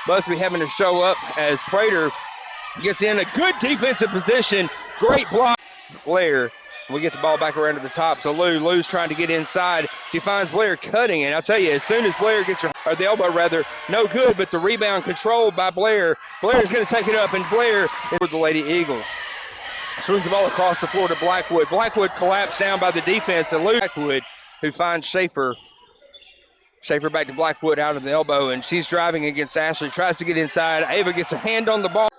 Busby having to show up as Prater gets in a good defensive position. Great block. Blair. We get the ball back around to the top. So Lou's trying to get inside. She finds Blair cutting. And I'll tell you, as soon as Blair gets her, or the elbow rather, no good, but the rebound controlled by Blair. Blair's going to take it up, and Blair is with the Lady Eagles. Swings the ball across the floor to Blackwood. Blackwood collapsed down by the defense, and Lou Blackwood, who finds Schaefer. Schaefer back to Blackwood out of the elbow, and she's driving against Ashley. Tries to get inside. Ava gets a hand on the ball.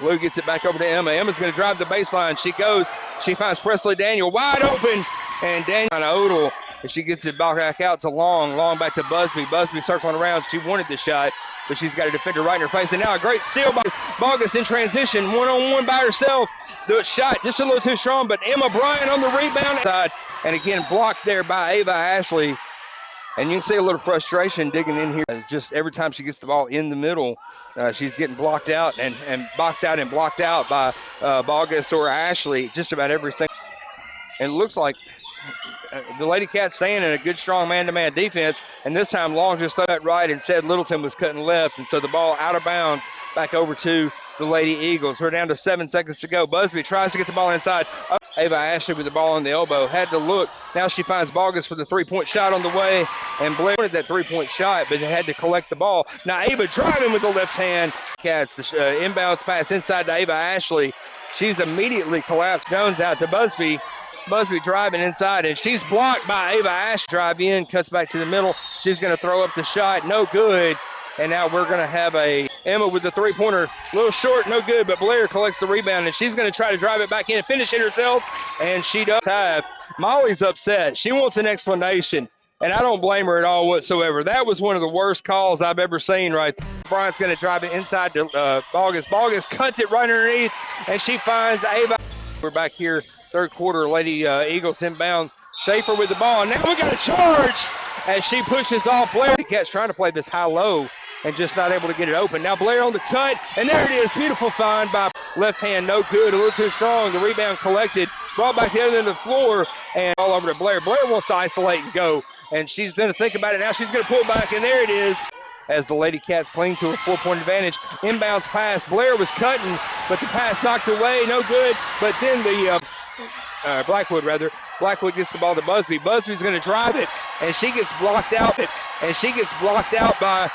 Lou gets it back over to Emma. Emma's going to drive the baseline. She goes. She finds Presley Daniel wide open, and Daniel on Odell. And she gets it back out to Long. Long back to Busby. Busby circling around. She wanted the shot, but she's got a defender right in her face. And now a great steal by Bogus in transition. One-on-one by herself. The shot just a little too strong, but Emma Bryant on the rebound side. And again, blocked there by Ava Ashley. And you can see a little frustration digging in here. Just every time she gets the ball in the middle, she's getting blocked out and boxed out and blocked out by Bogus or Ashley just about every single. And it looks like the Lady Cats staying in a good, strong man-to-man defense. And this time Long just threw it right and said Littleton was cutting left. And so the ball out of bounds back over to the Lady Eagles. We're down to 7 seconds to go. Busby tries to get the ball inside. Ava Ashley with the ball on the elbow. Had to look. Now she finds Bogus for the three-point shot on the way. And Blair wanted that three-point shot, but had to collect the ball. Now Ava driving with the left hand. Cats, the inbounds pass inside to Ava Ashley. She's immediately collapsed. Jones out to Busby. Busby driving inside, and she's blocked by Ava Ashley. Drive in, cuts back to the middle. She's going to throw up the shot. No good. And now we're going to have a Emma with the three-pointer. A little short, no good, but Blair collects the rebound, and she's going to try to drive it back in and finish it herself, and she does have. Molly's upset. She wants an explanation, and I don't blame her at all whatsoever. That was one of the worst calls I've ever seen right there. Bryant's going to drive it inside to Bogus. Bogus cuts it right underneath, and she finds Ava. We're back here, third quarter, Lady Eagles inbound. Schaefer with the ball, and now we got a charge as she pushes off Blair. The Cats trying to play this high-low and just not able to get it open. Now Blair on the cut, and there it is. Beautiful find by left hand, no good, a little too strong. The rebound collected, brought back the other end of the floor, and all over to Blair. Blair wants to isolate and go, and she's going to think about it now. She's going to pull back, and there it is as the Lady Cats cling to a 4-point advantage. Inbounds pass. Blair was cutting, but the pass knocked away, no good. But then the Blackwood gets the ball to Busby. Busby's going to drive it, and she gets blocked out. By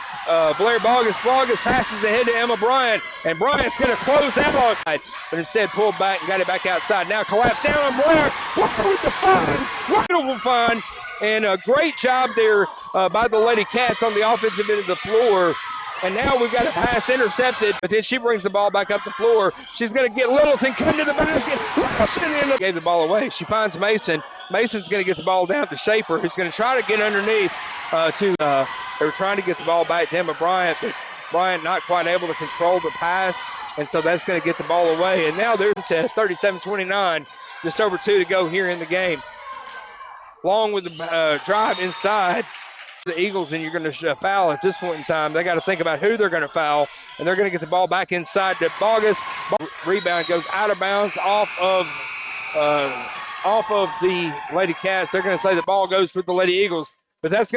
Blair Bogus. Bogus passes ahead to Emma Bryant, and Bryant's going to close out, but instead pulled back and got it back outside. Now collapse down on Blair. Blair with the find. Wonderful find, and a great job there by the Lady Cats on the offensive end of the floor. And now we've got a pass intercepted, but then she brings the ball back up the floor. She's going to get Littleton, come to the basket. Gave the ball away. She finds Mason. Mason's going to get the ball down to Schaefer, who's going to try to get underneath they were trying to get the ball back to Emma Bryant, but Bryant not quite able to control the pass, and so that's going to get the ball away. And now they're in test, 37-29, just over 2 to go here in the game. Long with the drive inside the Eagles, and you're going to foul at this point in time. They got to think about who they're going to foul, and they're going to get the ball back inside to Bogus. Rebound goes out of bounds off of the Lady Cats. They're going to say the ball goes for the Lady Eagles, but that's going to